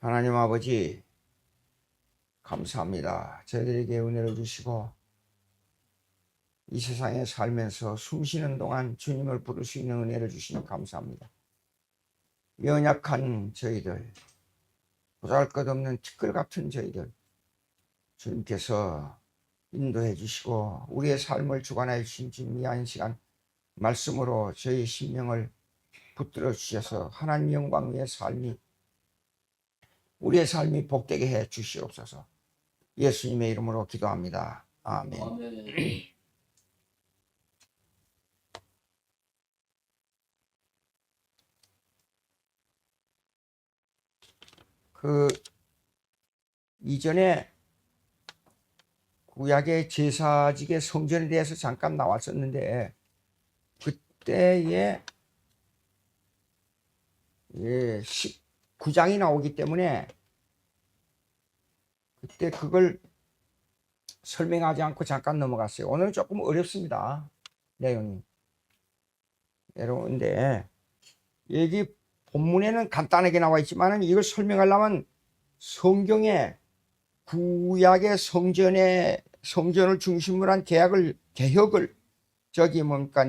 하나님 아버지 감사합니다. 저희들에게 은혜를 주시고 이 세상에 살면서 숨쉬는 동안 주님을 부를 수 있는 은혜를 주시니 감사합니다. 연약한 저희들, 보잘것없는 티끌 같은 저희들 주님께서 인도해 주시고 우리의 삶을 주관하여 주신 주님, 이 시간 말씀으로 저희 심령을 붙들어 주셔서 하나님 영광 위의 삶이, 우리의 삶이 복되게 해 주시옵소서. 예수님의 이름으로 기도합니다. 아멘. 이전에 구약의 제사직의 성전에 대해서 잠깐 나왔었는데, 그때에 19장이 나오기 때문에 그때 그걸 설명하지 않고 잠깐 넘어갔어요. 오늘은 조금 어렵습니다. 내용이. 어려운데 여기 본문에는 간단하게 나와 있지만 이걸 설명하려면 성경에 구약의 성전을 중심으로 한 개혁을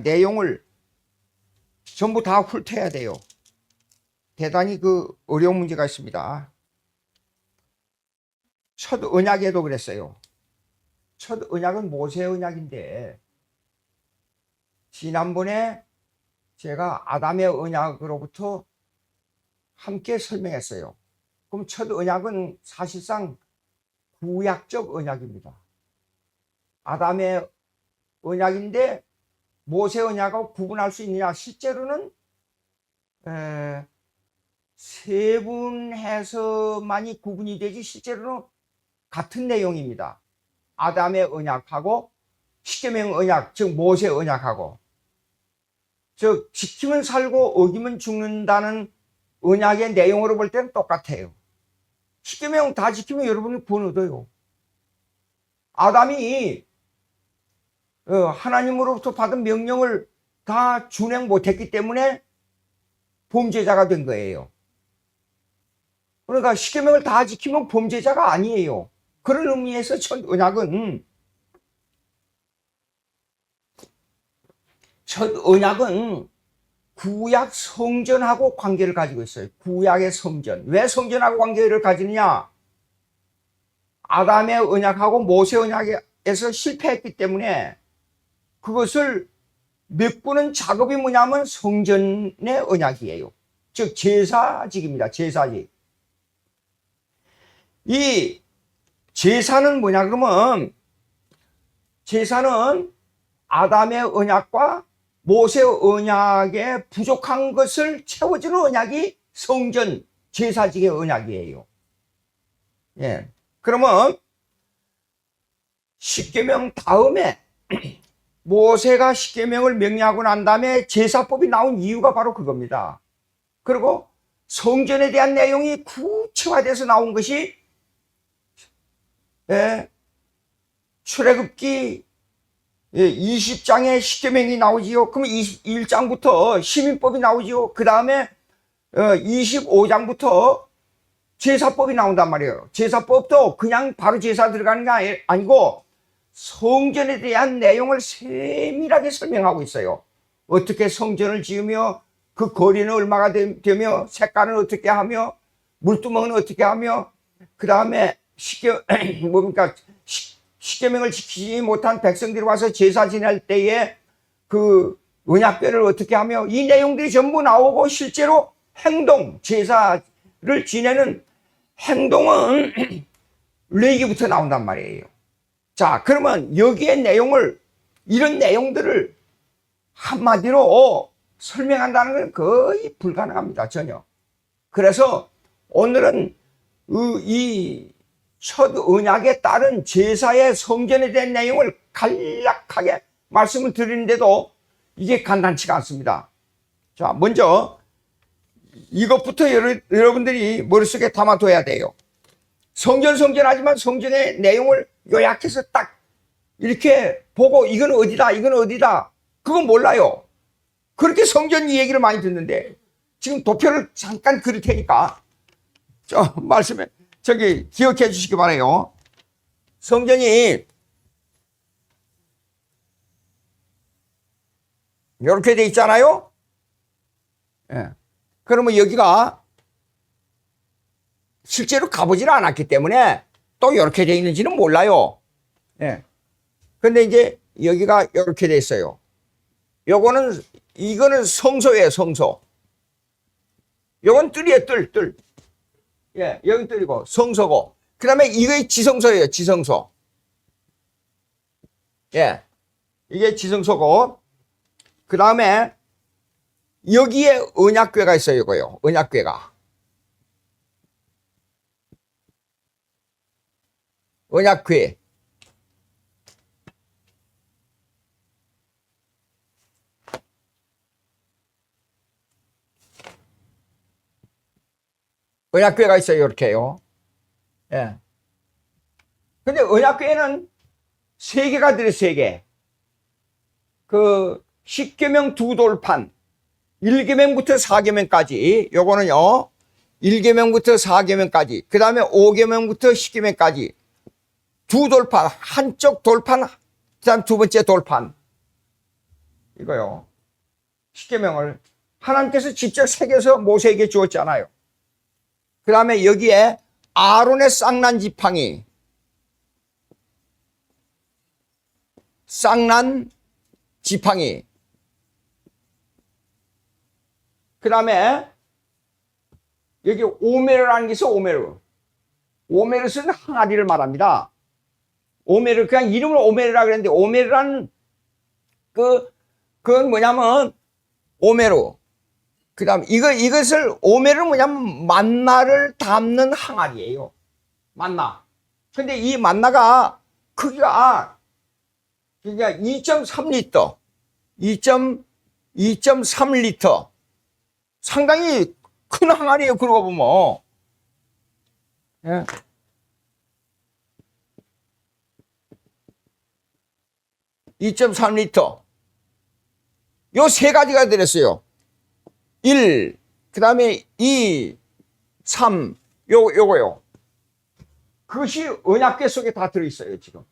내용을 전부 다 훑어야 돼요. 대단히 어려운 문제가 있습니다. 첫 언약에도 그랬어요. 첫 언약은 모세 언약인데, 지난번에 제가 아담의 언약으로부터 함께 설명했어요. 그럼 첫 언약은 사실상 구약적 언약입니다. 아담의 언약인데 모세 언약하고 구분할 수 있느냐? 실제로는 세분해서만이 구분이 되지 실제로는 같은 내용입니다. 아담의 언약하고 십계명 언약, 즉 모세 언약하고, 즉 지키면 살고 어기면 죽는다는 언약의 내용으로 볼 때는 똑같아요. 십계명 다 지키면 여러분이 구원 얻어요. 아담이 하나님으로부터 받은 명령을 다 준행 못했기 때문에 범죄자가 된 거예요. 그러니까 십계명을 다 지키면 범죄자가 아니에요. 그런 의미에서 첫 언약은 구약 성전하고 관계를 가지고 있어요. 구약의 성전. 왜 성전하고 관계를 가지느냐? 아담의 언약하고 모세 언약에서 실패했기 때문에 그것을 메꾸는 작업이 뭐냐면 성전의 언약이에요. 즉 제사직입니다. 제사직. 이 제사는 뭐냐 그러면, 제사는 아담의 언약과 모세 언약에 부족한 것을 채워주는 언약이 성전 제사직의 언약이에요. 예. 그러면 십계명 다음에 모세가 십계명을 명령하고 난 다음에 제사법이 나온 이유가 바로 그겁니다. 그리고 성전에 대한 내용이 구체화돼서 나온 것이 출애굽기 20장에 십계명이 나오지요. 그럼 21장부터 시민법이 나오지요. 그 다음에 25장부터 제사법이 나온단 말이에요. 제사법도 그냥 바로 제사 들어가는 게 아니고 성전에 대한 내용을 세밀하게 설명하고 있어요. 어떻게 성전을 지으며 그 거리는 얼마가 되며 색깔은 어떻게 하며 물두멍은 어떻게 하며, 그 다음에 십계명을 지키지 못한 백성들이 와서 제사 지낼 때에 그 언약궤를 어떻게 하며, 이 내용들이 전부 나오고 실제로 제사를 지내는 행동은 레위기부터 나온단 말이에요. 자, 그러면 여기에 이런 내용들을 한마디로 설명한다는 건 거의 불가능합니다. 전혀. 그래서 오늘은 이 첫 언약에 따른 제사의 성전에 대한 내용을 간략하게 말씀을 드리는데도 이게 간단치가 않습니다. 자, 먼저 이것부터 여러분들이 머릿속에 담아둬야 돼요. 성전하지만 성전의 내용을 요약해서 딱 이렇게 보고 이건 어디다 그건 몰라요. 그렇게 성전 얘기를 많이 듣는데 지금 도표를 잠깐 그릴 테니까 저 말씀에 저기 기억해 주시기 바라요. 성전이 이렇게 돼 있잖아요. 예. 그러면 여기가 실제로 가보질 않았기 때문에 또 이렇게 돼 있는지는 몰라요. 예. 근데 이제 여기가 이렇게 돼 있어요. 이거는 성소예요, 성소. 요건 뜰이에요, 뜰. 예, 여기 뜰이고, 성소고. 그 다음에 이게 지성소예요, 지성소. 예. 이게 지성소고. 그 다음에 여기에 언약궤가 있어요, 이거요. 언약궤가. 언약궤. 언약궤가 있어요, 이렇게요. 예. 근데 언약궤에는 3개가 들어있어요, 3개. 그, 10계명 2돌판. 1계명부터 4계명까지. 요거는요, 1계명부터 4계명까지. 그 다음에 5계명부터 10계명까지. 2돌판. 한쪽 돌판, 그 다음 2번째 돌판. 이거요. 10계명을 하나님께서 직접 새겨서 모세에게 주었잖아요. 그 다음에 여기에 아론의 쌍난 지팡이. 쌍난 지팡이. 그 다음에 여기 오메르라는 게 있어, 오메르. 오메르는 항아리를 말합니다. 오메르, 그냥 이름을 오메르라 그랬는데, 오메르라는 그건 뭐냐면, 오메르. 그 다음, 이것을, 오메르는 뭐냐면, 만나를 담는 항아리예요. 만나. 근데 이 만나가 크기가 그러니까 2.3리터, 2.3리터. 상당히 큰 항아리예요, 그러고 보면. 예. (2.3리터) 요 3가지가 들었어요. 1, 그 다음에 2, 3, 요거요. 그것이 언약궤 속에 다 들어있어요, 지금.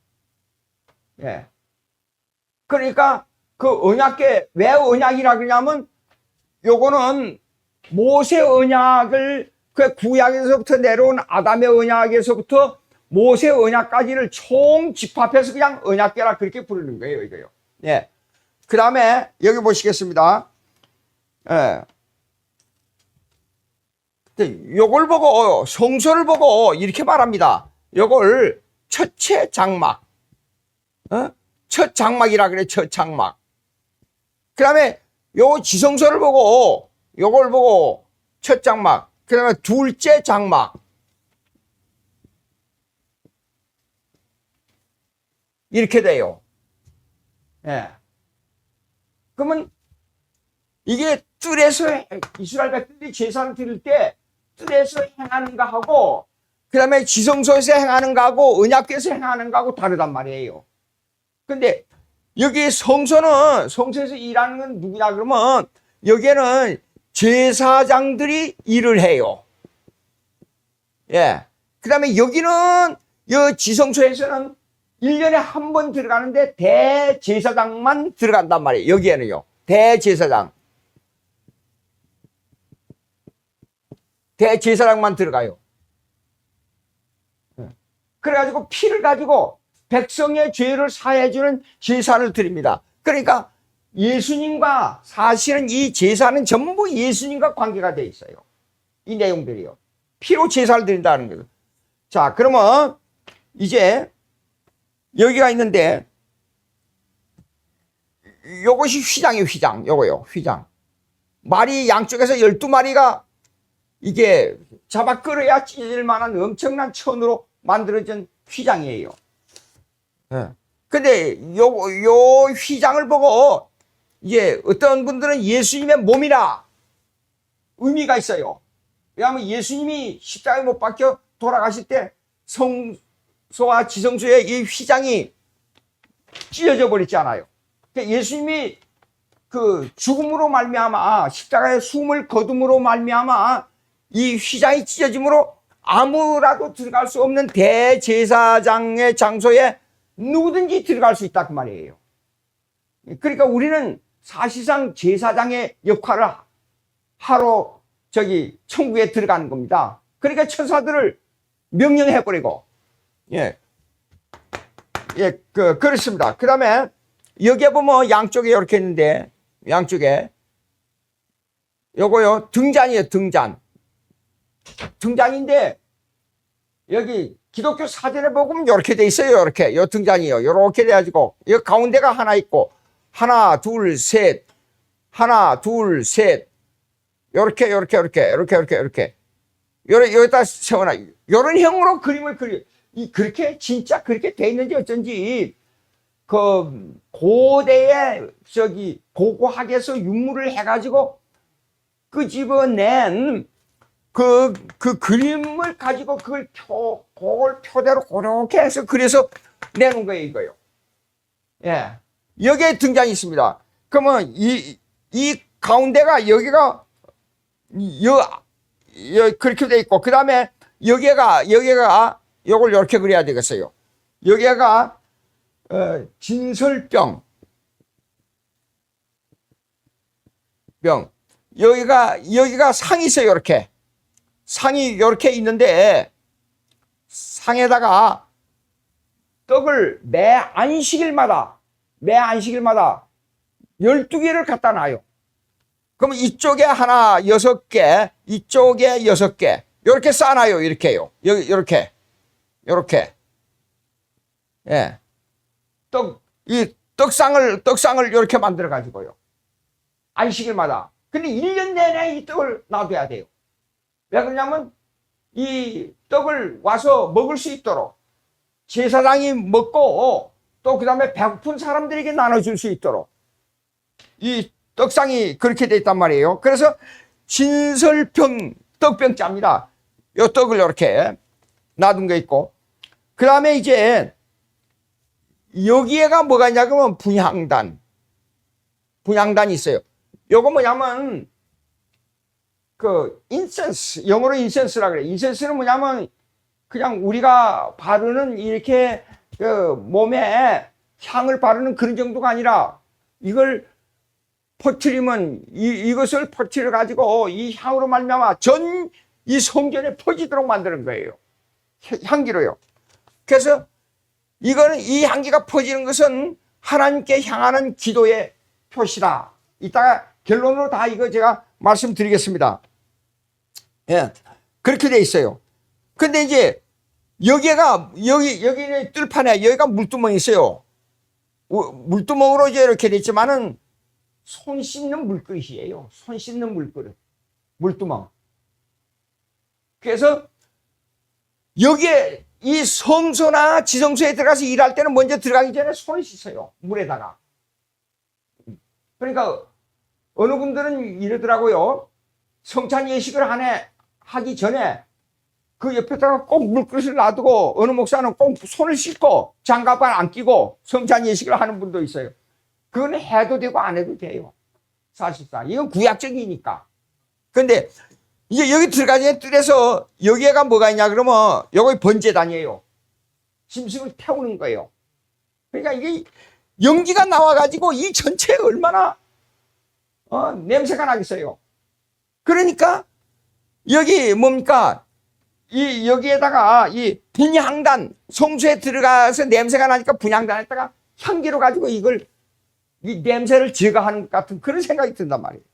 예. 그러니까 그 언약궤, 왜 언약이라 그러냐면 요거는 모세 언약을 그 구약에서부터 내려온 아담의 언약에서부터 모세 언약까지를 총 집합해서 그냥 언약궤라 그렇게 부르는 거예요, 이거요. 예. 그 다음에 여기 보시겠습니다. 예. 요걸 보고, 성소를 보고 이렇게 말합니다. 요걸 첫째 장막. 첫 장막이라 그래, 첫 장막. 그 다음에 요 지성소를 보고, 요걸 보고, 첫 장막. 그 다음에 둘째 장막. 이렇게 돼요. 예. 그러면 이게 뜰에서, 이스라엘 백성들이 제사를 드릴 때 뜰에서 행하는 거하고, 그 다음에 지성소에서 행하는 거하고, 언약궤에서 행하는 거하고 다르단 말이에요. 근데 여기 성소에서 일하는 건 누구냐 그러면 여기에는 제사장들이 일을 해요. 예. 그 다음에 여기는 이 지성소에서는 1년에 한 번 들어가는데 대제사장만 들어간단 말이에요. 여기에는요. 대제사장만 들어가요. 그래가지고 피를 가지고 백성의 죄를 사해주는 제사를 드립니다. 그러니까 예수님과 사실은 이 제사는 전부 예수님과 관계가 돼 있어요. 이 내용들이요. 피로 제사를 드린다는 거예요. 자, 그러면 이제 여기가 있는데 요것이 휘장이에요, 휘장. 요거요, 휘장. 말이 양쪽에서 12마리가 이게 잡아 끌어야 찢을 만한 엄청난 천으로 만들어진 휘장이에요. 예. 근데 요 휘장을 보고 이제 어떤 분들은 예수님의 몸이라 의미가 있어요. 왜냐하면 예수님이 십자가에 못 박혀 돌아가실 때 성소와 지성소의 이 휘장이 찢어져 버렸잖아요. 그러니까 예수님이 그 죽음으로 말미암아 십자가의 숨을 거둠으로 말미암아 이 휘장이 찢어짐으로 아무라도 들어갈 수 없는 대제사장의 장소에 누구든지 들어갈 수 있다 그 말이에요. 그러니까 우리는 사실상 제사장의 역할을 하러 천국에 들어가는 겁니다. 그러니까 천사들을 명령해버리고, 그렇습니다. 그 다음에 여기에 보면 양쪽에 이렇게 있는데, 양쪽에 요거요, 등잔이에요, 등잔. 등잔인데, 여기 기독교 사전에 보면 이렇게 돼 있어요. 이렇게. 요 등잔이에요. 이렇게 돼가지고, 여기 가운데가 하나 있고, 하나, 둘, 셋, 하나, 둘, 셋, 요렇게. 여기다 세워놔. 요런 형으로 그림을 그렇게, 진짜 그렇게 돼 있는지 어쩐지, 고대에, 고고학에서 윤물을 해가지고 끄집어낸 그 그림을 가지고 그걸 표대로 그렇게 해서 그래서 내놓은 거예요, 이거요. 예. 여기에 등장이 있습니다. 그러면 이 가운데가 여기가 그렇게 돼 있고, 그 다음에 여기가 요걸 이렇게 그려야 되겠어요. 여기가 진설병 여기가 상이 있어요. 이렇게 상이 이렇게 있는데, 상에다가 떡을 매 안식일마다 12개를 갖다 놔요. 그러면 이쪽에 하나 6개, 이쪽에 6개, 이렇게 쌓아놔요. 이렇게요. 이렇게. 예. 떡상을 이렇게 만들어 가지고요. 안식일마다. 근데 1년 내내 이 떡을 놔둬야 돼요. 왜 그러냐면 이 떡을 와서 먹을 수 있도록, 제사장이 먹고 또 그 다음에 배고픈 사람들에게 나눠줄 수 있도록 이 떡상이 그렇게 돼 있단 말이에요. 그래서 진설병, 떡병자입니다. 이 떡을 이렇게 놔둔 게 있고, 그 다음에 이제 여기에가 뭐가 있냐 그러면 분향단이 있어요. 요거 뭐냐면 인센스, 영어로 인센스라 그래. 인센스는 뭐냐면 그냥 우리가 바르는 이렇게 몸에 향을 바르는 그런 정도가 아니라, 이걸 퍼뜨리면 이것을 퍼뜨려 가지고 이 향으로 말미암아 전 이 성전에 퍼지도록 만드는 거예요. 향기로요. 그래서 이거는, 이 향기가 퍼지는 것은 하나님께 향하는 기도의 표시다. 이따가 결론으로 다 이거 제가 말씀드리겠습니다. 예, 그렇게 돼 있어요. 근데 이제 여기는 뜰판에 여기가 물두멍이 있어요. 물두멍으로 이제 이렇게 돼 있지만은 손 씻는 물그릇이에요. 손 씻는 물그릇, 물두멍. 그래서 여기에 이 성소나 지성소에 들어가서 일할 때는 먼저 들어가기 전에 손을 씻어요. 물에다가. 그러니까 어느 분들은 이러더라고요. 성찬 예식을 하기 전에 그 옆에다가 꼭 물그릇을 놔두고, 어느 목사는 꼭 손을 씻고 장갑을 안 끼고 성찬 예식을 하는 분도 있어요. 그건 해도 되고 안 해도 돼요. 사실상 이건 구약적이니까. 근데 이제 여기 들어가는 뜰에서 여기가 뭐가 있냐 그러면 요거 번제단이에요. 짐승을 태우는 거예요. 그러니까 이게 연기가 나와가지고 이 전체에 얼마나 냄새가 나겠어요. 그러니까 여기 뭡니까, 여기에다가 이 분향단, 성소에 들어가서 냄새가 나니까 분향단에다가 향기로 가지고 이 냄새를 제거하는 것 같은 그런 생각이 든단 말이에요.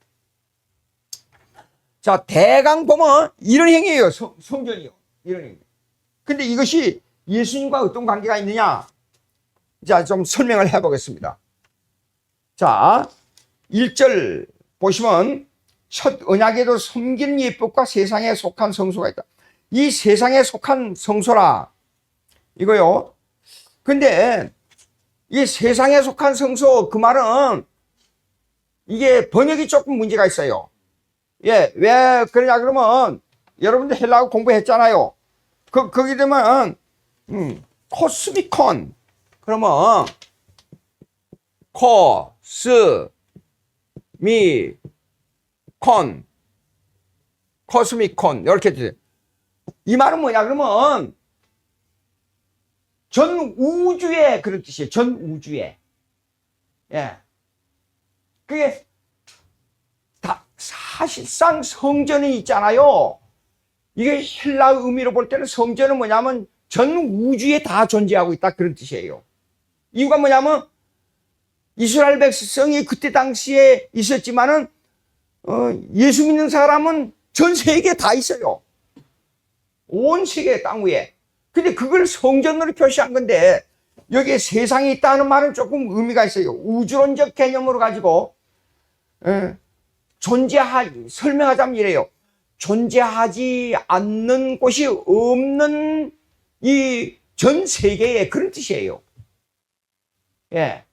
자, 대강 보면 이런 행위예요. 성전이요. 이런 행위. 근데 이것이 예수님과 어떤 관계가 있느냐? 자, 좀 설명을 해보겠습니다. 자, 1절 보시면, 첫 언약에도 섬기는 예법과 세상에 속한 성소가 있다. 이 세상에 속한 성소라, 이거요. 근데 이 세상에 속한 성소, 그 말은 이게 번역이 조금 문제가 있어요. 예, 왜 그러냐 그러면, 여러분들 헬라어 공부했잖아요. 거기 되면 코스미콘, 그러면 코스미콘 이렇게 돼요. 이 말은 뭐냐 그러면 전 우주에 그런 뜻이에요. 전 우주에. 예. 그게 다 사실상 성전이 있잖아요. 이게 헬라 의미로 볼 때는 성전은 뭐냐면 전 우주에 다 존재하고 있다 그런 뜻이에요. 이유가 뭐냐면 이스라엘 백성이 그때 당시에 있었지만은 예수 믿는 사람은 전 세계에 다 있어요. 온 세계 땅 위에. 근데 그걸 성전으로 표시한 건데 여기에 세상이 있다는 말은 조금 의미가 있어요. 우주론적 개념으로 가지고 설명하자면 이래요. 존재하지 않는 곳이 없는 이 전 세계에 그런 뜻이에요. 예.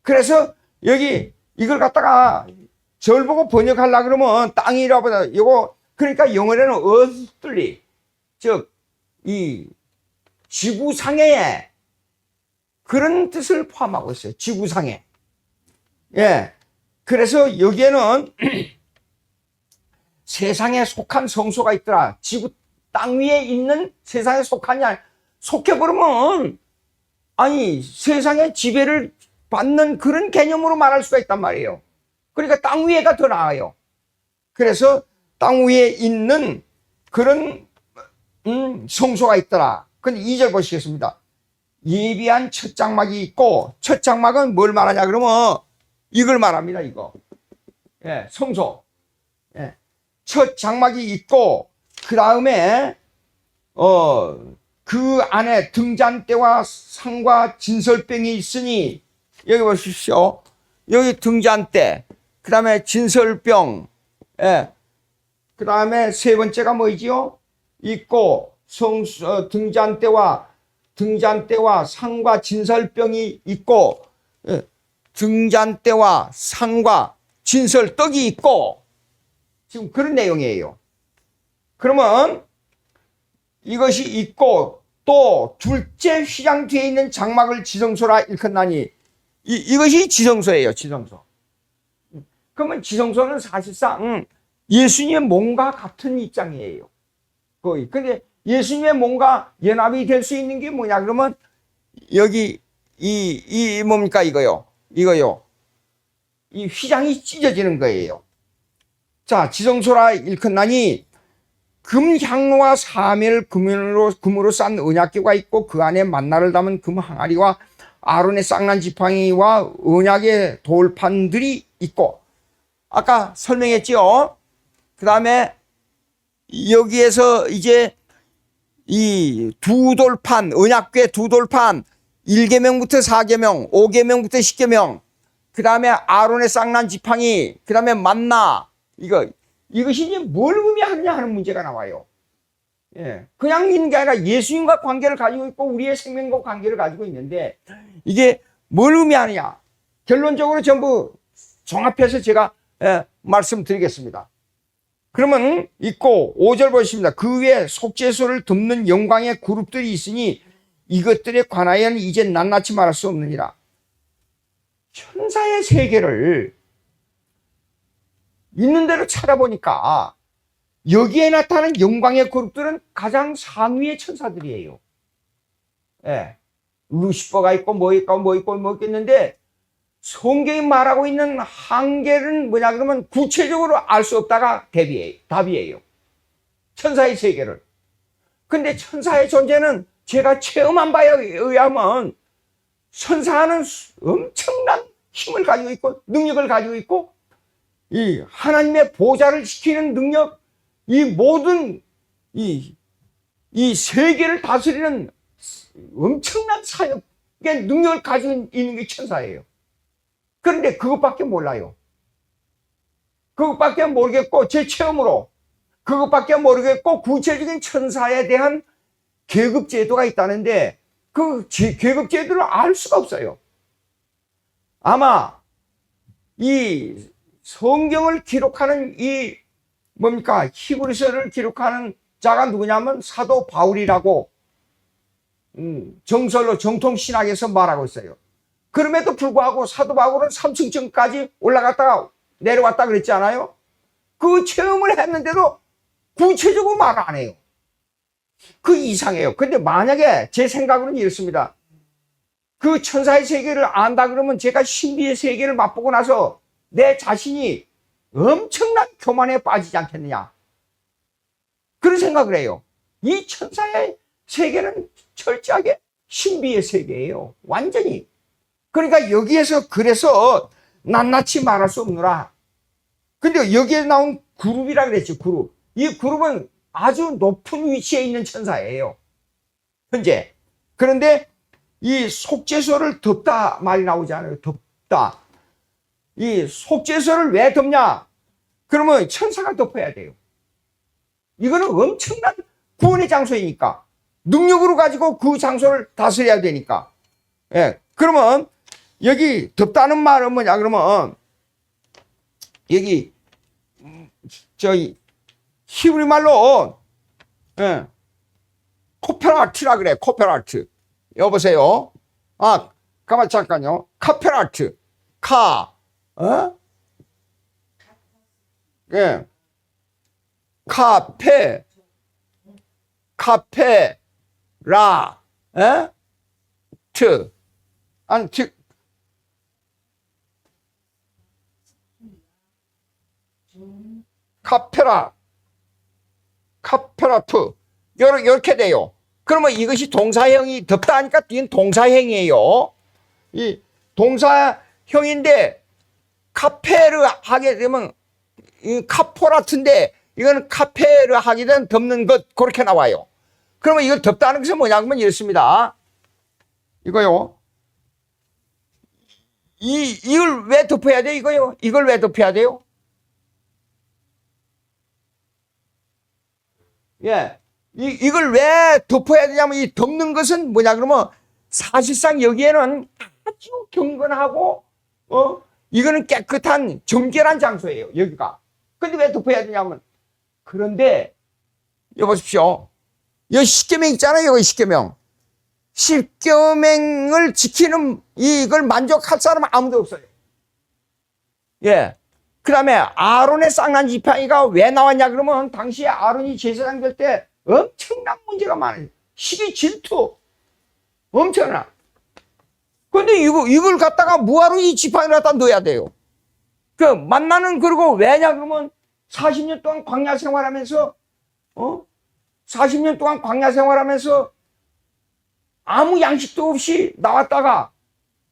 그래서 여기 이걸 갖다가 절 보고 번역하려고 그러면 땅이라고 보다 이거 그러니까 영어로는 earthly 즉 이 지구상에 그런 뜻을 포함하고 있어요. 지구상에. 예. 그래서 여기에는 세상에 속한 성소가 있더라. 지구 땅 위에 있는 세상에 속하냐 속해버리면 아니 세상의 지배를 받는 그런 개념으로 말할 수가 있단 말이에요. 그러니까 땅 위에가 더 나아요. 그래서 땅 위에 있는 그런 성소가 있더라. 근데 2절 보시겠습니다. 예비한 첫 장막이 있고 첫 장막은 뭘 말하냐 그러면 이걸 말합니다. 이거. 예, 성소. 예. 첫 장막이 있고 그 다음에 그 안에 등잔대와 상과 진설병이 있으니 여기 보십시오. 여기 등잔대 그 다음에 진설병 예. 그 다음에 세 번째가 뭐지요? 있고 등잔대와 상과 진설병이 있고 예. 등잔대와 상과 진설떡이 있고 지금 그런 내용이에요. 그러면 이것이 있고 또 둘째 휘장 뒤에 있는 장막을 지성소라 일컫나니 이것이 지성소예요. 지성소. 그러면 지성소는 사실상 예수님의 몸과 같은 입장이에요. 거의. 근데 예수님의 몸과 연합이 될 수 있는 게 뭐냐 그러면 여기 이 뭡니까 이거요. 이 휘장이 찢어지는 거예요. 자, 지성소라 일컫나니 금향로와 사면을 금으로 싼 언약궤가 있고 그 안에 만나를 담은 금 항아리와 아론의 쌍난 지팡이와 언약의 돌판들이 있고 아까 설명했죠. 그 다음에 여기에서 이제 이 두 돌판 언약궤 두 돌판 1계명부터 4계명 5계명부터 10계명 그 다음에 아론의 쌍난 지팡이 그 다음에 만나 이것이 이제 뭘 의미하느냐 하는 문제가 나와요. 예. 그냥 있는 게 아니라 예수님과 관계를 가지고 있고 우리의 생명과 관계를 가지고 있는데 이게 뭘 의미하느냐. 결론적으로 전부 종합해서 제가 말씀드리겠습니다. 그러면 있고 5절 보십니다. 그 위에 속죄소를 덮는 영광의 그룹들이 있으니 이것들에 관하여는 이제 낱낱이 말할 수 없느니라. 천사의 세계를 있는 대로 찾아보니까 여기에 나타나는 영광의 그룹들은 가장 상위의 천사들이에요. 예. 루시퍼가 있고 뭐 있겠는데 성경이 말하고 있는 한계는 뭐냐 그러면 구체적으로 알 수 없다가 답이에요. 천사의 세계를. 근데 천사의 존재는 제가 체험한 바에 의하면 천사는 엄청난 힘을 가지고 있고 능력을 가지고 있고 이 하나님의 보좌를 지키는 능력, 이 모든 이 세계를 다스리는 엄청난 사역의 능력을 가지고 있는 게 천사예요. 그런데 그것밖에 몰라요. 그것밖에 모르겠고 제 체험으로 그것밖에 모르겠고 구체적인 천사에 대한 계급 제도가 있다는데 그 계급 제도를 알 수가 없어요. 아마 이 성경을 기록하는 이 뭡니까 히브리서를 기록하는 자가 누구냐면 사도 바울이라고 정설로 정통 신학에서 말하고 있어요. 그럼에도 불구하고 사도 바울은 삼층천까지 올라갔다가 내려왔다 그랬지 않아요? 그 체험을 했는데도 구체적으로 말을 안 해요. 그 이상이에요. 근데 만약에 제 생각으로는 이렇습니다. 그 천사의 세계를 안다 그러면 제가 신비의 세계를 맛보고 나서 내 자신이 엄청난 교만에 빠지지 않겠느냐. 그런 생각을 해요. 이 천사의 세계는 철저하게 신비의 세계예요. 완전히. 그러니까 여기에서 그래서 낱낱이 말할 수 없노라. 근데 여기에 나온 그룹이라 그랬죠. 그룹. 이 그룹은 아주 높은 위치에 있는 천사예요. 현재. 그런데 이 속죄소를 덮다 말이 나오잖아요. 덮다. 이 속죄소를 왜 덮냐? 그러면 천사가 덮어야 돼요. 이거는 엄청난 구원의 장소이니까. 능력으로 가지고 그 장소를 다스려야 되니까. 예. 그러면 여기 덮다는 말은 뭐냐? 그러면 여기 저희 히브리 말로 예. 코페라트라 그래. 코페라트. 여보세요. 아, 가만 잠깐요. 카페라트. 예. 카페라. 예? 트. 아니, 카페라트. 요렇게 돼요. 그러면 이것이 동사형이 덮다 하니까 이건 동사형이에요. 이 동사형인데 카페를 하게 되면 이 카포라트인데 이거는 카페를 하게 되면 덮는 것 그렇게 나와요. 그러면 이걸 덮다는 것은 뭐냐면 이렇습니다. 이거요. 이걸 왜 덮어야 돼? 이거요. 이걸 왜 덮어야 돼요? 예. 이걸 왜 덮어야 되냐면 이 덮는 것은 뭐냐 그러면 사실상 여기에는 아주 경건하고 이거는 깨끗한 정결한 장소예요. 여기가. 근데 왜 덮어야 되냐면 그런데 여보십시오. 여기 십계명 있잖아요. 여기 십계명. 십계명을 지키는 이걸 만족할 사람은 아무도 없어요. 예. 그 다음에 아론의 쌍난 지팡이가 왜 나왔냐 그러면 당시에 아론이 제사장 될 때 엄청난 문제가 많아요. 시기 질투. 엄청나. 근데 이걸 갖다가 뭐하러 이 지팡이를 갖다 넣어야 돼요? 만나는 그러고 왜냐 그러면 40년 동안 광야 생활하면서 40년 동안 광야 생활하면서 아무 양식도 없이 나왔다가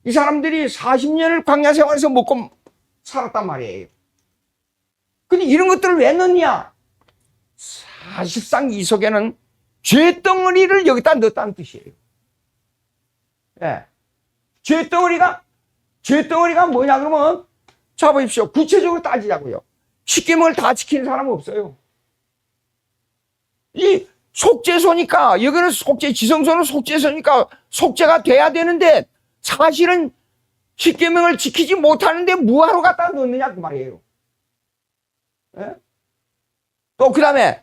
이 사람들이 40년을 광야 생활에서 먹고 살았단 말이에요. 근데 이런 것들을 왜 넣냐? 사실상 이 속에는 죄덩어리를 여기다 넣었다는 뜻이에요. 예. 죄덩어리가 뭐냐 그러면 자 보십시오. 구체적으로 따지자고요. 십계명을 다 지키는 사람은 없어요. 이 속죄소니까 여기는 지성소는 속죄소니까 속죄가 돼야 되는데 사실은 십계명을 지키지 못하는데 뭐하러 갖다 넣느냐 그 말이에요. 예? 또 그다음에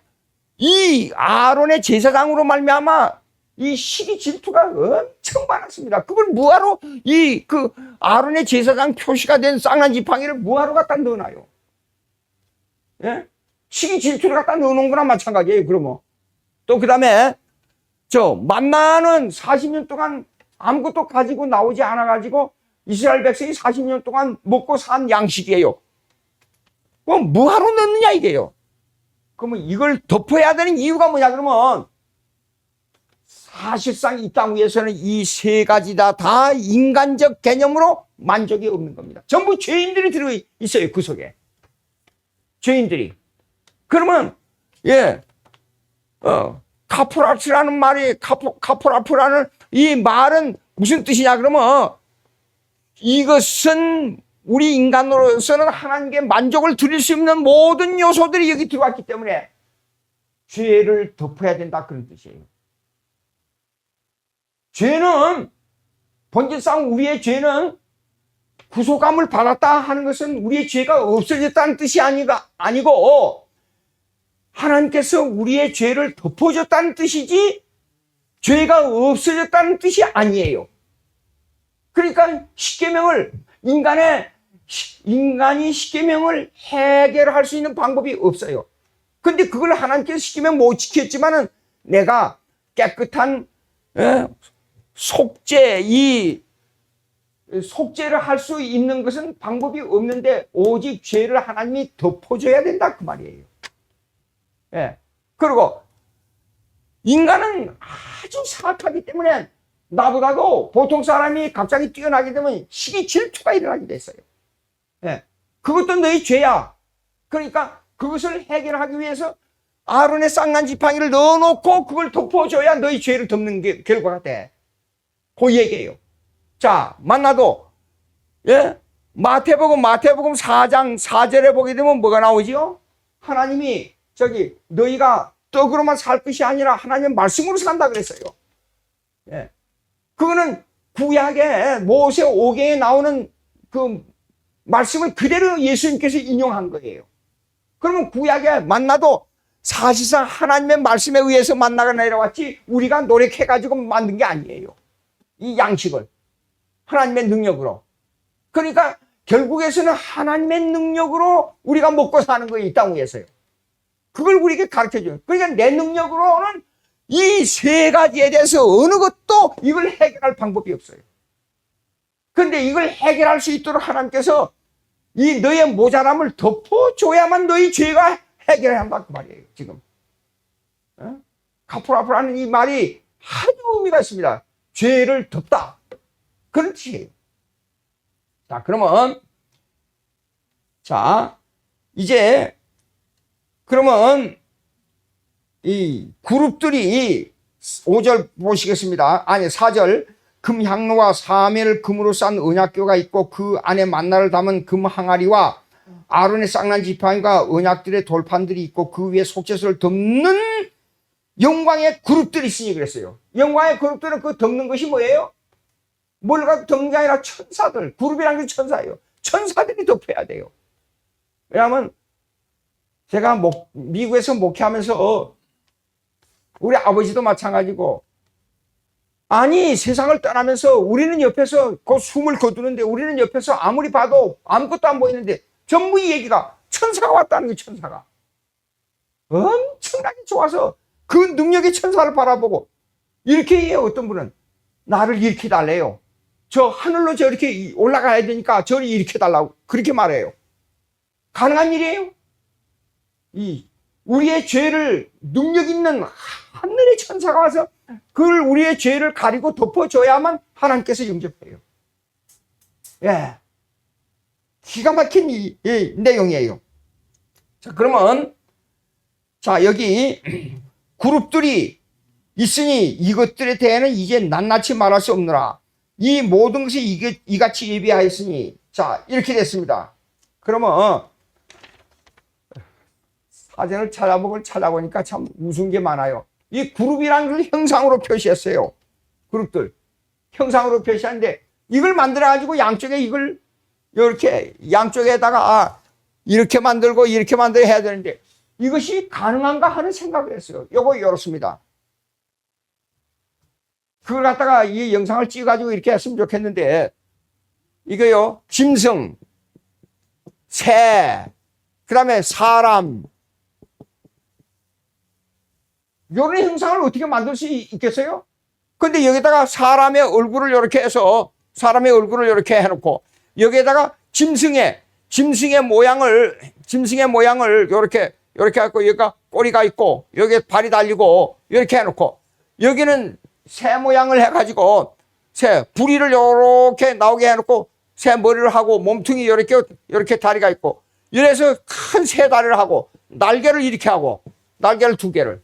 이 아론의 제사장으로 말미암아 이 시기 질투가 엄청 많았습니다. 그걸 뭐하러 그 아론의 제사장 표시가 된 쌍난 지팡이를 뭐하러 갖다 넣어놔요? 예? 시기 질투를 갖다 넣어놓은 거나 마찬가지예요. 그러면 또 그다음에 만나는 40년 동안 아무것도 가지고 나오지 않아 가지고 이스라엘 백성이 40년 동안 먹고 산 양식이에요. 그럼 뭐하러 넣느냐 이게요. 그러면 이걸 덮어야 되는 이유가 뭐냐 그러면 사실상 이 땅 위에서는 이 세 가지 다 인간적 개념으로 만족이 없는 겁니다. 전부 죄인들이 들어 있어요. 그 속에. 죄인들이. 그러면 카포라프라는 말이 카포라프라는 이 말은 무슨 뜻이냐 그러면 이것은 우리 인간으로서는 하나님께 만족을 드릴 수 있는 모든 요소들이 여기 들어왔기 때문에 죄를 덮어야 된다 그런 뜻이에요. 죄는 본질상 우리의 죄는 구속감을 받았다 하는 것은 우리의 죄가 없어졌다는 뜻이 아니고 하나님께서 우리의 죄를 덮어줬다는 뜻이지 죄가 없어졌다는 뜻이 아니에요. 그러니까 십계명을 인간이 십계명을 해결할 수 있는 방법이 없어요. 근데 그걸 하나님께서 십계명 못 지켰지만은 내가 깨끗한 속죄를 할 수 있는 것은 방법이 없는데 오직 죄를 하나님이 덮어줘야 된다 그 말이에요. 예. 그리고 인간은 아주 사악하기 때문에 나보다도 보통 사람이 갑자기 뛰어나게 되면 시기 질투가 일어나게 됐어요. 예. 그것도 너희 죄야. 그러니까 그것을 해결하기 위해서 아론의 쌍난 지팡이를 넣어놓고 그걸 덮어줘야 너희 죄를 덮는 게 결과가 돼. 그 얘기예요. 자, 만나도 마태복음 4장 4절에 보게 되면 뭐가 나오지요? 하나님이 너희가 떡으로만 살 것이 아니라 하나님의 말씀으로 산다 그랬어요. 예. 그거는 구약의 모세 오경에 나오는 그 말씀을 그대로 예수님께서 인용한 거예요. 그러면 구약에 만나도 사실상 하나님의 말씀에 의해서 만나가 내려왔지 우리가 노력해가지고 만든 게 아니에요. 이 양식을 하나님의 능력으로. 그러니까 결국에서는 하나님의 능력으로 우리가 먹고 사는 거예요. 이 땅 위에서요. 그걸 우리에게 가르쳐줘요. 그러니까 내 능력으로는 이 세 가지에 대해서 어느 것도 이걸 해결할 방법이 없어요. 그런데 이걸 해결할 수 있도록 하나님께서 이 너의 모자람을 덮어줘야만 너희 죄가 해결해야 한다 그 말이에요. 지금 카프라프라는 이 말이 아주 의미가 있습니다. 죄를 덮다 그런 뜻이에요. 자, 그러면 이제 그러면 이 그룹들이 5절 보시겠습니다. 아니 4절 금향로와 사면을 금으로 싼 언약궤가 있고 그 안에 만나를 담은 금 항아리와 아론의 쌍난 지팡이가 언약들의 돌판들이 있고 그 위에 속죄소를 덮는 영광의 그룹들이 있으니 그랬어요. 영광의 그룹들은 그 덮는 것이 뭐예요? 뭘 갖고 덮는 게 아니라 천사들. 그룹이라는 게 천사예요. 천사들이 덮어야 돼요. 왜냐하면 제가 미국에서 목회하면서 우리 아버지도 마찬가지고 아니 세상을 떠나면서 우리는 옆에서 그 숨을 거두는데 우리는 옆에서 아무리 봐도 아무것도 안 보이는데 전부 이 얘기가 천사가 왔다는 게 천사가 엄청나게 좋아서 그 능력의 천사를 바라보고 이렇게 해요. 어떤 분은 나를 일으켜 달래요. 저 하늘로 저렇게 올라가야 되니까 저를 일으켜 달라고 그렇게 말해요. 가능한 일이에요? 우리의 죄를 능력 있는 하늘의 천사가 와서 그걸 우리의 죄를 가리고 덮어줘야만 하나님께서 용접해요. 예. 기가 막힌 이 내용이에요. 자, 그러면 여기 그룹들이 있으니 이것들에 대해는 이제 낱낱이 말할 수 없느라 이 모든 것이 이같이 예비하였으니 자 이렇게 됐습니다. 그러면 사전을 찾아보니까 참 무서운 게 많아요. 이 그룹이라는 걸 형상으로 표시했어요. 그룹들 형상으로 표시하는데 이걸 만들어가지고 양쪽에 이걸 이렇게 양쪽에다가 이렇게 만들고 이렇게 만들어 해야 되는데 이것이 가능한가 하는 생각을 했어요. 요거 이렇습니다. 그걸 갖다가 이 영상을 찍어가지고 이렇게 했으면 좋겠는데 이거요 짐승, 새, 그 다음에 사람 이런 형상을 어떻게 만들 수 있겠어요? 근데 여기다가 사람의 얼굴을 이렇게 해서 사람의 얼굴을 이렇게 해놓고 여기에다가 짐승의 모양을 이렇게 해갖고 여기가 꼬리가 있고 여기에 발이 달리고 이렇게 해놓고 여기는 새 모양을 해가지고 새 부리를 이렇게 나오게 해놓고 새 머리를 하고 몸통이 이렇게 다리가 있고 이래서 큰 새 다리를 하고 날개를 이렇게 하고 날개를 2개를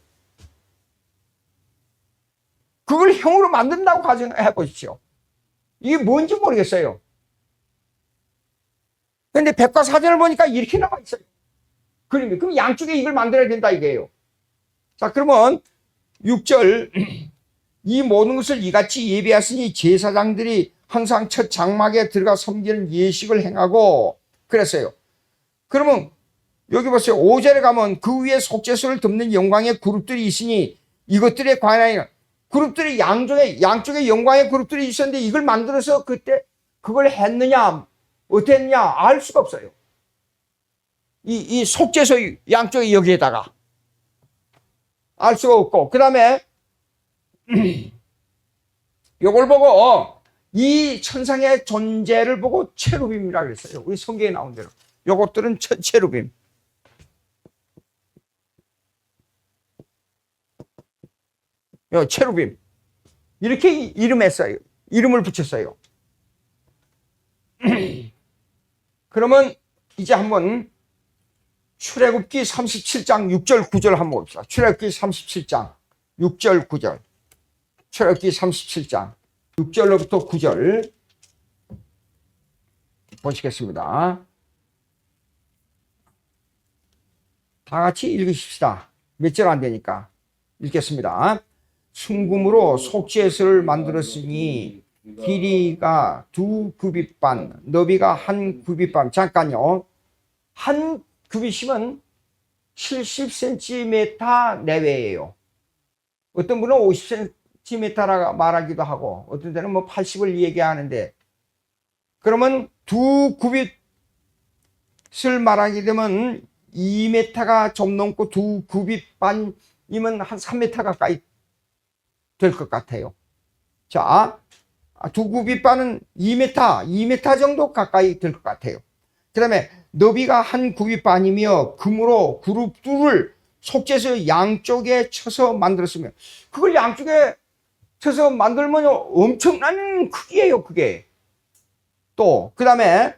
그걸 형으로 만든다고 가정해 보십시오. 이게 뭔지 모르겠어요. 그런데 백과사전을 보니까 이렇게 나와 있어요. 그림이. 그럼 양쪽에 이걸 만들어야 된다 이게요. 자, 그러면 6절 이 모든 것을 이같이 예비하시니 제사장들이 항상 첫 장막에 들어가 섬기는 예식을 행하고 그랬어요. 그러면 여기 보세요. 5절에 가면 그 위에 속죄소를 덮는 영광의 그룹들이 있으니 이것들에 관하여 그룹들이 양쪽에 영광의 그룹들이 있었는데 이걸 만들어서 그때 그걸 했느냐 어떻게 했느냐 알 수가 없어요. 이 속죄소 양쪽에 여기에다가 알 수가 없고, 그 다음에 요걸 보고 이 천상의 존재를 보고 체루빔이라 그랬어요. 우리 성경에 나온 대로. 요것들은 체루빔. 요 체루빔. 이렇게 이름했어요. 이름을 붙였어요. 그러면 이제 한번 출애굽기 37장 6절 9절 한번 봅시다. 출애굽기 37장 6절 9절. 출애굽기 37장 6절로부터 9절 보시겠습니다. 다 같이 읽으십시다. 몇 절 안 되니까 읽겠습니다. 순금으로 속죄소를 만들었으니 길이가 2규빗반, 너비가 1규빗반. 잠깐요. 1규빗이면 70cm 내외예요. 어떤 분은 50cm라고 말하기도 하고 어떤 데는 뭐 80을 얘기하는데, 그러면 2규빗을 말하게 되면 2m가 좀 넘고 2규빗반이면 한 3m 가까이 될 것 같아요. 자, 2규빗반은 2m 정도 가까이 될 것 같아요. 그 다음에 너비가 1규빗반이며 금으로 그룹 둘을 속죄소 양쪽에 쳐서 만들었으면, 그걸 양쪽에 쳐서 만들면 엄청난 크기예요, 그게. 또 그 다음에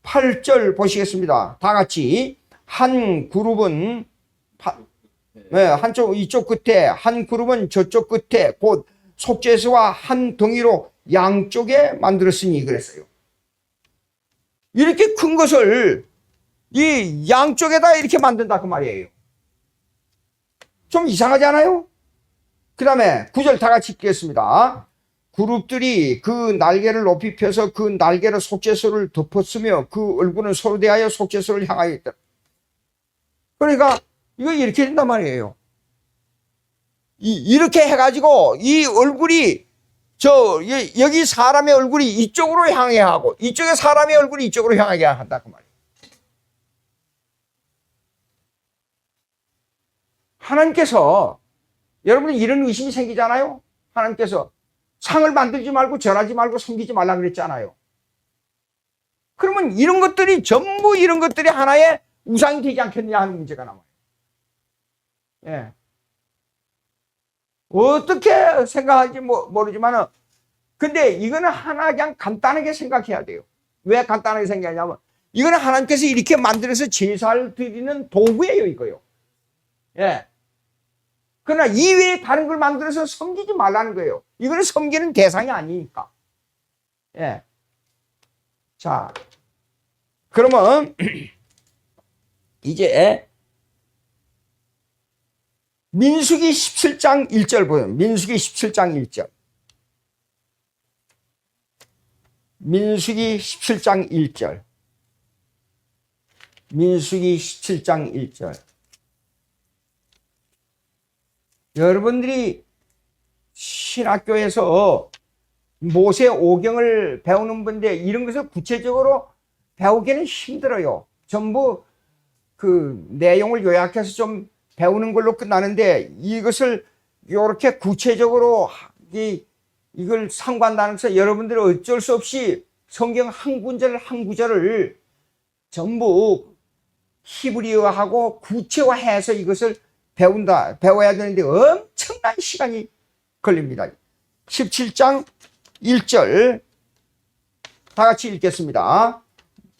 8절 보시겠습니다. 다 같이. 한 그룹은 한쪽 이쪽 끝에, 한 그룹은 저쪽 끝에, 곧 속죄소와 한 덩이로 양쪽에 만들었으니 그랬어요. 이렇게 큰 것을 이 양쪽에다 이렇게 만든다 그 말이에요. 좀 이상하지 않아요? 그 다음에 9절 다 같이 읽겠습니다. 그룹들이 그 날개를 높이 펴서 그 날개로 속죄소를 덮었으며 그 얼굴은 서로 대하여 속죄소를 향하여 있다. 그러니까 이거 이렇게 된단 말이에요. 이렇게 해가지고 이 얼굴이 여기 사람의 얼굴이 이쪽으로 향해 하고 이쪽에 사람의 얼굴이 이쪽으로 향하게 한다 그 말이에요. 하나님께서, 여러분이 이런 의심이 생기잖아요. 하나님께서 상을 만들지 말고 절하지 말고 섬기지 말라 그랬잖아요. 그러면 이런 것들이 전부 이런 것들이 하나의 우상이 되지 않겠느냐 하는 문제가 나와요. 예. 어떻게 생각할지 모르지만은, 근데 이거는 하나 그냥 간단하게 생각해야 돼요. 왜 간단하게 생각하냐면, 이거는 하나님께서 이렇게 만들어서 제사를 드리는 도구예요, 이거요. 예. 그러나 이외에 다른 걸 만들어서 섬기지 말라는 거예요. 이거는 섬기는 대상이 아니니까. 예. 자, 그러면 이제 민수기 17장 1절 보세요. 민수기 17장 1절. 민수기 17장 1절. 민수기 17장 1절. 여러분들이 신학교에서 모세 오경을 배우는 분인데 이런 것을 구체적으로 배우기는 힘들어요. 전부 그 내용을 요약해서 좀 배우는 걸로 끝나는데, 이것을 이렇게 구체적으로 이걸 상관하면서 여러분들은 어쩔 수 없이 성경 한 구절 한 구절을 전부 히브리어하고 구체화해서 이것을 배워야 되는데 엄청난 시간이 걸립니다. 17장 1절 다 같이 읽겠습니다.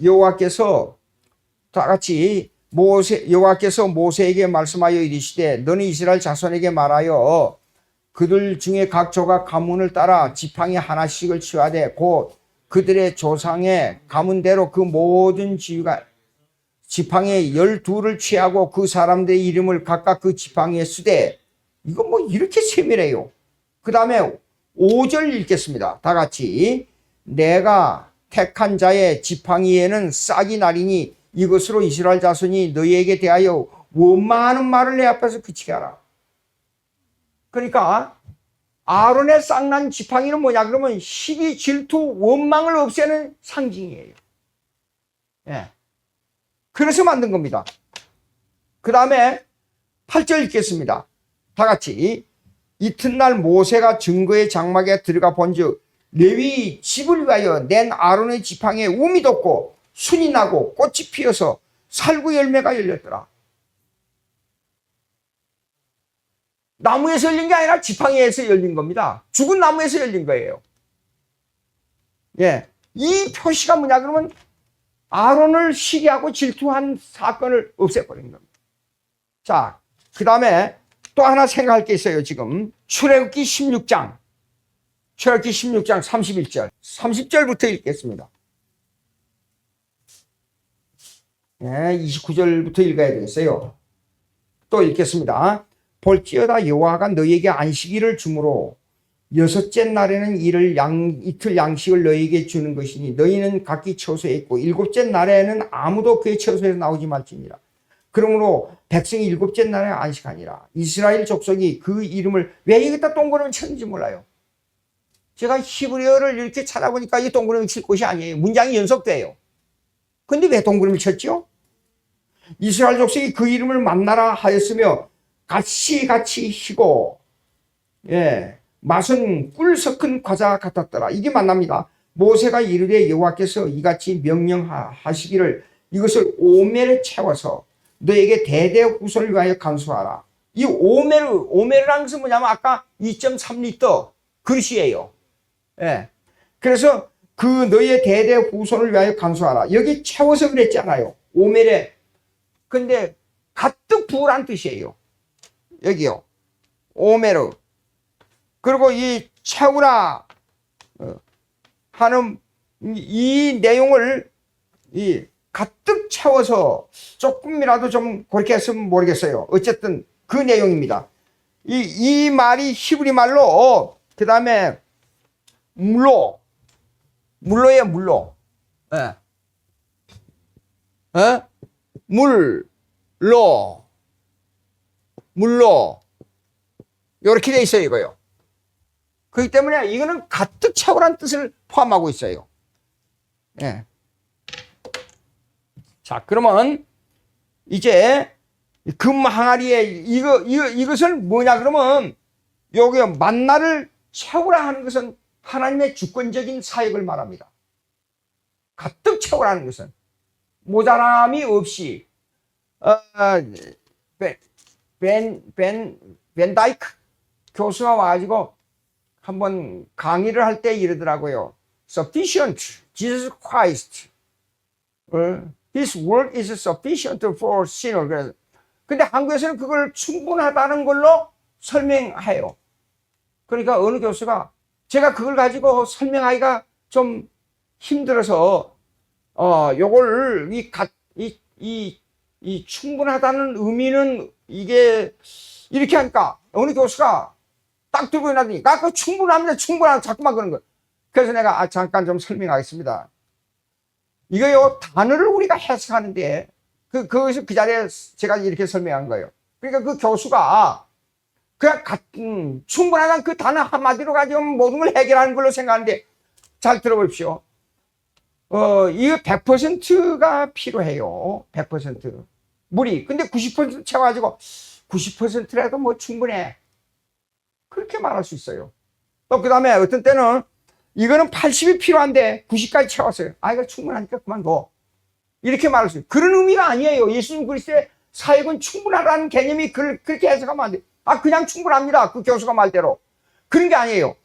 여호와께서 다 같이 여호와께서 모세에게 말씀하여 이르시되 너는 이스라엘 자손에게 말하여 그들 중에 각 조각 가문을 따라 지팡이 하나씩을 취하되 곧 그들의 조상의 가문대로 그 모든 지팡이에 12를 취하고 그 사람들의 이름을 각각 그 지팡이에 쓰되. 이거 뭐 이렇게 세밀해요. 그 다음에 5절 읽겠습니다. 다 같이. 내가 택한 자의 지팡이에는 싹이 나리니 이것으로 이스라엘 자손이 너희에게 대하여 원망하는 말을 내 앞에서 그치게 하라. 그러니까 아론의 싹난 지팡이는 뭐냐 그러면 시기, 질투, 원망을 없애는 상징이에요. 예. 그래서 만든 겁니다. 그 다음에 8절 읽겠습니다. 다 같이. 이튿날 모세가 증거의 장막에 들어가 본즉 레위 집을 위하여 낸 아론의 지팡이에 움이 돋고 순이 나고 꽃이 피어서 살구 열매가 열렸더라. 나무에서 열린 게 아니라 지팡이에서 열린 겁니다. 죽은 나무에서 열린 거예요. 예, 이 표시가 뭐냐 그러면 아론을 시기하고 질투한 사건을 없애버린 겁니다. 자, 그 다음에 또 하나 생각할 게 있어요. 지금 출애굽기 16장 31절 30절부터 읽겠습니다. 예, 29절부터 읽어야 되겠어요. 또 읽겠습니다. 볼지어다 여호와가 너희에게 안식일을 주므로 여섯째 날에는 이틀 양식을 너희에게 주는 것이니 너희는 각기 처소에 있고 일곱째 날에는 아무도 그의 처소에서 나오지 말지니라. 그러므로 백성이 일곱째 날에 안식하니라. 이스라엘 족속이 그 이름을 왜 여기다 동그라미 쳤는지 몰라요. 제가 히브리어를 이렇게 찾아보니까 이 동그라미 칠 곳이 아니에요. 문장이 연속돼요. 근데 왜 동그라미 쳤죠? 이스라엘 족속이 그 이름을 만나라 하였으며 같이 희고, 예, 맛은 꿀 섞은 과자 같았더라. 이게 만납니다. 모세가 이르되 여호와께서 이같이 명령하시기를 이것을 오멜에 채워서 너에게 대대 후손을 위하여 간수하라. 이 오멜이라는 것은 뭐냐면 아까 2.3리터 그릇이에요. 예. 그래서 그 너희의 대대 후손을 위하여 간수하라. 여기 채워서 그랬잖아요. 오멜에. 근데 가득 부으란 뜻이에요. 여기요. 오메르. 그리고 이 채우라 하는 이 내용을 가득 채워서 조금이라도 좀 그렇게 했으면 모르겠어요. 어쨌든 그 내용입니다. 이 말이 히브리 말로 그 다음에 물로예요. 물로. 예. 물로 이렇게 돼 있어요. 이거요. 그렇기 때문에 이거는 가득 채우라는 뜻을 포함하고 있어요. 예. 자, 그러면 이제 금 항아리에 이것을 뭐냐 그러면 여기 만나를 채우라 하는 것은 하나님의 주권적인 사역을 말합니다. 가득 채우라는 것은 모자람이 없이 벤 다이크 교수가 와가지고 한번 강의를 할 때 이러더라고요. Sufficient, Jesus Christ. His work is sufficient for sinner. 근데 한국에서는 그걸 충분하다는 걸로 설명해요. 그러니까 어느 교수가 제가 그걸 가지고 설명하기가 좀 힘들어서 요걸 이 충분하다는 의미는 이게 이렇게 하니까 어느 교수가 딱 들고 일어나더니 그거 충분합니다. 자꾸만 그런 거. 그래서 내가 잠깐 좀 설명하겠습니다. 이거요 단어를 우리가 해석하는데 거기서 그 자리에 제가 이렇게 설명한 거예요. 그러니까 그 교수가 그냥 충분하다는 그 단어 한마디로 가지고 모든 걸 해결하는 걸로 생각하는데 잘 들어보십시오. 이거 100%가 필요해요. 100%. 물이. 근데 90% 채워가지고 90%라도 뭐 충분해. 그렇게 말할 수 있어요. 또 그 다음에 어떤 때는 이거는 80이 필요한데 90까지 채웠어요. 이거 충분하니까 그만둬. 이렇게 말할 수 있어요. 그런 의미가 아니에요. 예수님 그리스도의 사역은 충분하다는 개념이 그렇게 해석하면 안 돼요. 그냥 충분합니다. 그 교수가 말대로. 그런 게 아니에요.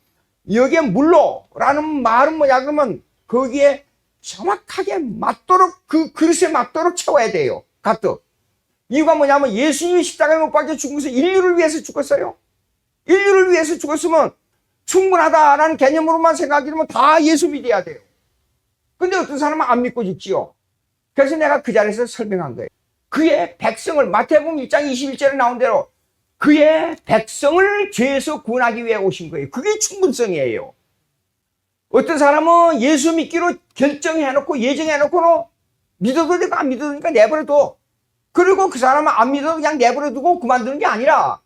여기에 물로라는 말은 뭐냐 그러면 거기에 정확하게 맞도록 그 그릇에 맞도록 채워야 돼요. 가득. 이유가 뭐냐면 예수님이 십자가에 못 박혀 죽으면서 인류를 위해서 죽었어요. 인류를 위해서 죽었으면 충분하다라는 개념으로만 생각하면 다 예수 믿어야 돼요. 근데 어떤 사람은 안 믿고 죽지요. 그래서 내가 그 자리에서 설명한 거예요. 그의 백성을 마태복음 1장 21절에 나온 대로 그의 백성을 죄에서 구원하기 위해 오신 거예요. 그게 충분성이에요. 어떤 사람은 예수 믿기로 결정해놓고 예정해놓고는 믿어도 되고 안 믿어도 되니까 내버려둬. 그리고 그 사람은 안 믿어도 그냥 내버려두고 그만두는 게 아니라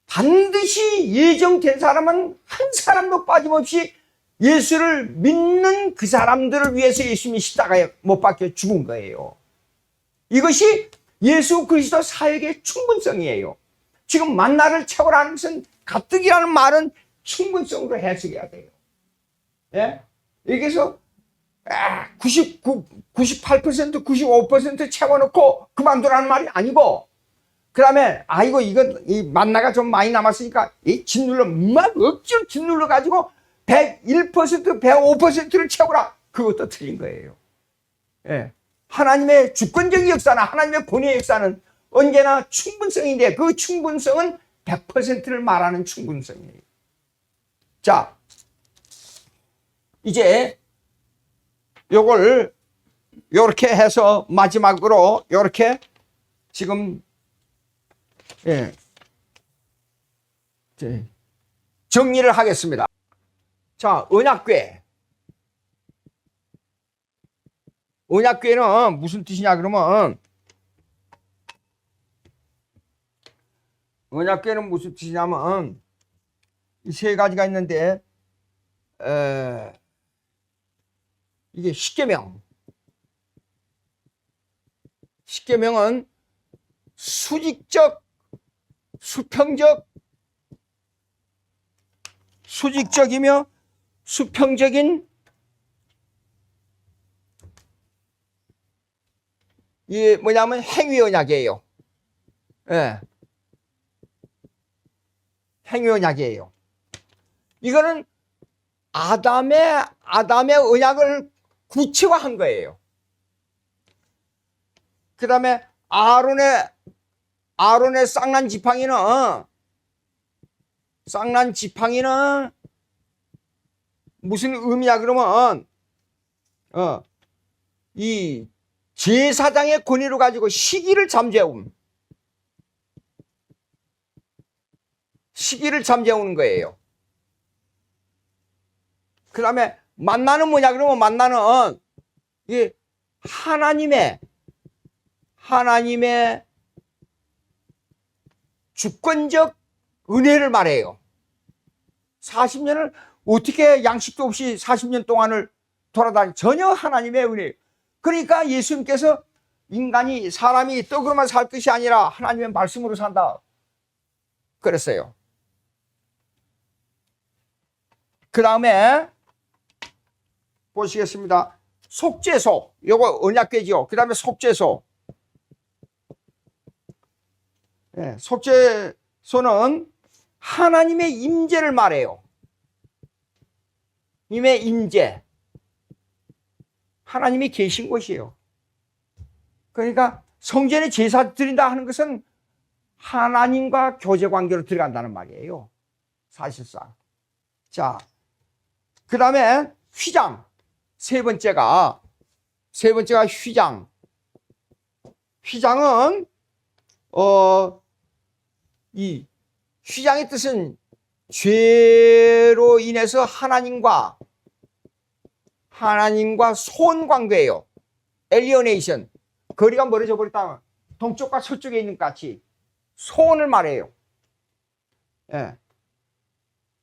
반드시 예정된 사람은 한 사람도 빠짐없이 예수를 믿는 그 사람들을 위해서 예수님이 십자가에 못 박혀 죽은 거예요. 이것이 예수 그리스도 사역의 충분성이에요. 지금 만나를 채우라는 것은 가뜩이라는 말은 충분성으로 해석해야 돼요. 예? 여기서 98%, 95% 채워놓고 그만두라는 말이 아니고, 그 다음에 아이고 이건 이 만나가 좀 많이 남았으니까 이 짓눌러 막 억지로 짓눌러 가지고 101%, 105%를 채우라. 그것도 틀린 거예요. 예. 하나님의 주권적인 역사나 하나님의 권위의 역사는 언제나 충분성인데 그 충분성은 100%를 말하는 충분성이에요. 자, 이제 요걸 요렇게 해서 마지막으로 요렇게 지금 정리를 하겠습니다. 자, 언약궤. 언약궤는 무슨 뜻이냐 그러면, 언약궤는 무슨 뜻이냐면 이 세 가지가 있는데, 이게 십계명. 십계명은 수직적, 수평적, 수직적이며 수평적인 이게 뭐냐면 행위 언약이에요. 예. 행위 언약이에요. 이거는 아담의 언약을 구체화한 거예요. 그 다음에 아론의 쌍난 지팡이는 무슨 의미야 그러면 이 제사장의 권위를 가지고 시기를 잠재우는 거예요. 그 다음에 만나는 뭐냐 그러면 만나는 이게 하나님의 주권적 은혜를 말해요. 40년을 어떻게 양식도 없이 40년 동안을 돌아다니, 전혀 하나님의 은혜. 그러니까 예수님께서 사람이 떡으로만 살 것이 아니라 하나님의 말씀으로 산다 그랬어요. 그 다음에 보시겠습니다. 속죄소, 요거 언약궤지요. 그 다음에 속죄소. 속죄소는 하나님의 임재를 말해요. 님의 임재. 하나님이 계신 곳이에요. 그러니까 성전에 제사 드린다 하는 것은 하나님과 교제 관계로 들어간다는 말이에요. 사실상. 자, 그 다음에 휘장. 세 번째가 휘장. 휘장은 이 휘장의 뜻은 죄로 인해서 하나님과 소원 관계예요. 엘리오네이션. 거리가 멀어져 버렸다. 동쪽과 서쪽에 있는 것 같이 소원을 말해요. 예.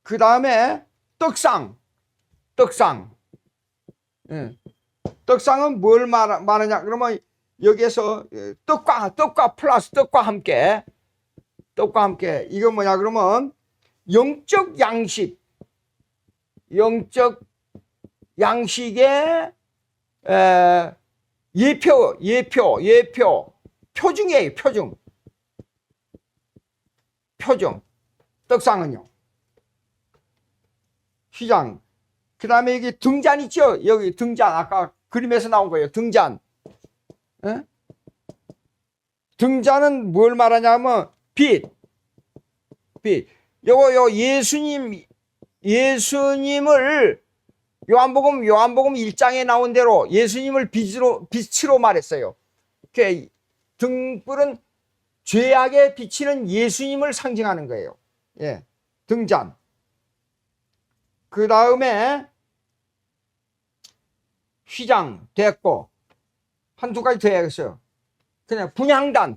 그 다음에 떡상. 예. 떡상은 뭘 말하냐 그러면 여기에서 떡과 플러스 떡과 함께 이거 뭐냐 그러면 영적 양식의 예표 표중이에요. 표중. 떡상은요. 휘장. 그 다음에 여기 등잔 있죠? 여기 등잔. 아까 그림에서 나온 거예요. 등잔. 에? 등잔은 뭘 말하냐면 빛. 요거 예수님을 요한복음 1장에 나온 대로 예수님을 빛으로 말했어요. 등불은 죄악에 비치는 예수님을 상징하는 거예요. 예. 등잔. 그 다음에 휘장 됐고 한두 가지 더 해야겠어요. 그냥 분향단.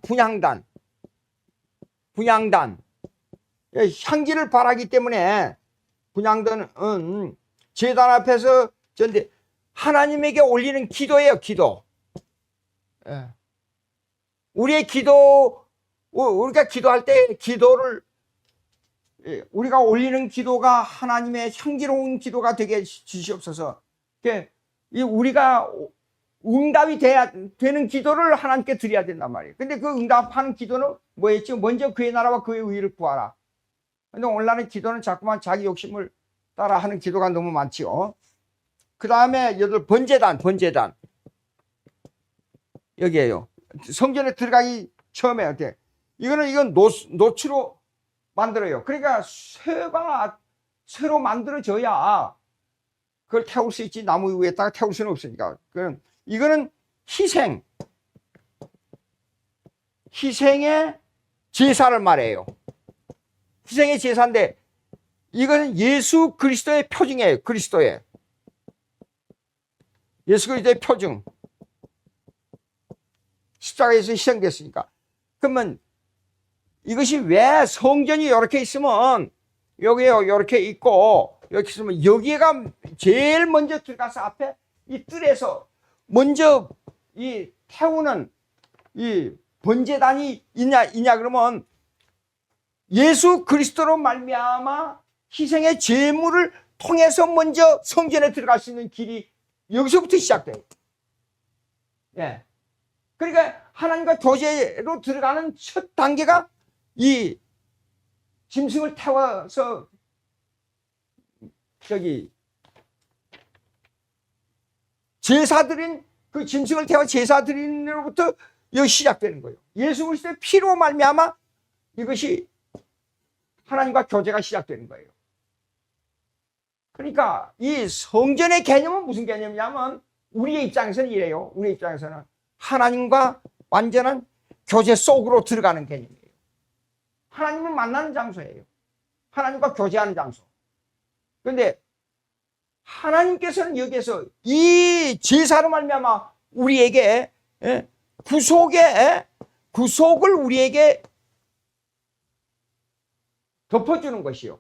향기를 바라기 때문에 분향단은 제단 앞에서 전데 하나님에게 올리는 기도예요. 기도. 예. 우리의 기도 우리가 기도할 때 기도를 우리가 올리는 기도가 하나님의 향기로운 기도가 되게 주시옵소서. 우리가 응답이 되는 기도를 하나님께 드려야 된단 말이에요. 근데 그 응답하는 기도는 뭐였죠? 먼저 그의 나라와 그의 의를 구하라. 근데 오늘날의 기도는 자꾸만 자기 욕심을 따라 하는 기도가 너무 많지요. 그 다음에 번제단. 여기에요. 성전에 들어가기 처음에 어때? 이건 노추로 만들어요. 그러니까 새로 만들어져야 그걸 태울 수 있지. 나무 위에다가 태울 수는 없으니까. 이거는 희생의 제사를 말해요. 희생의 제사인데 이거는 예수 그리스도의 표징이에요. 예수 그리스도의 표징. 십자가에서 희생됐으니까. 그러면 이것이 왜 성전이 이렇게 있으면 여기에 이렇게 있고 이렇게 있으면 여기가 제일 먼저 들어가서 앞에 이 뜰에서 먼저 이 태우는 이 번제단이 있냐 그러면 예수 그리스도로 말미암아 희생의 제물을 통해서 먼저 성전에 들어갈 수 있는 길이 여기서부터 시작돼요. 예. 그러니까 하나님과 교제로 들어가는 첫 단계가 이 짐승을 태워서 제사드린 그 짐승을 태워 제사드린으로부터 여기 시작되는 거예요. 예수 그리스도의 피로 말미암아 이것이 하나님과 교제가 시작되는 거예요. 그러니까 이 성전의 개념은 무슨 개념이냐면 우리의 입장에서는 이래요. 우리의 입장에서는 하나님과 완전한 교제 속으로 들어가는 개념이에요. 하나님을 만나는 장소예요. 하나님과 교제하는 장소. 그런데 하나님께서는 여기에서 이 제사로 말미암아 우리에게 구속을 우리에게 덮어주는 것이요.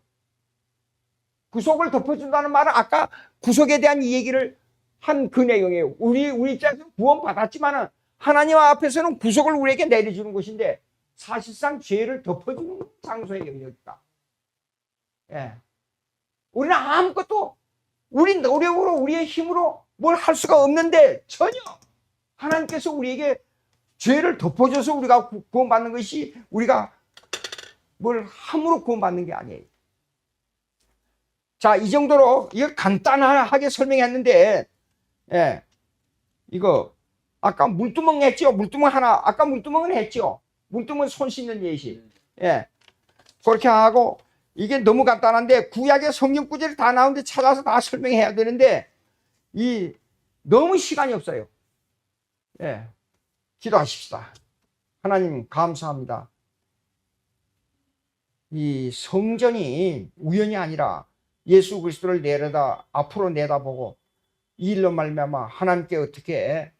구속을 덮어준다는 말은 아까 구속에 대한 이 얘기를 한 그 내용이에요. 우리 입장에서는 구원 받았지만은 하나님 앞에서는 구속을 우리에게 내려주는 것인데 사실상 죄를 덮어주는 장소예요, 여기가. 예. 우리는 아무것도 우리 노력으로 우리의 힘으로 뭘 할 수가 없는데 전혀 하나님께서 우리에게 죄를 덮어줘서 우리가 구원받는 것이 우리가 뭘 함으로 구원받는 게 아니에요. 자, 이 정도로 이거 간단하게 설명했는데, 예, 이거 아까 물두멍 했죠? 물두멍 하나, 아까 물두멍은 했죠? 물두멍은 손 씻는 예시. 예, 그렇게 하고 이게 너무 간단한데 구약의 성경 구절이 다 나오는데 찾아서 다 설명해야 되는데 너무 시간이 없어요. 예, 기도하십시다. 하나님 감사합니다. 이 성전이 우연이 아니라 예수 그리스도를 앞으로 내다보고 이 일로 말미암아 하나님께 어떻게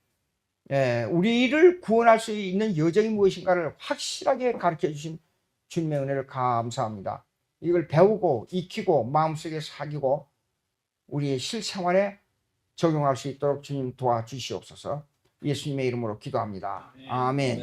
우리를 구원할 수 있는 여정이 무엇인가를 확실하게 가르쳐 주신 주님의 은혜를 감사합니다. 이걸 배우고 익히고 마음속에 사귀고 우리의 실생활에 적용할 수 있도록 주님 도와주시옵소서. 예수님의 이름으로 기도합니다. 아멘.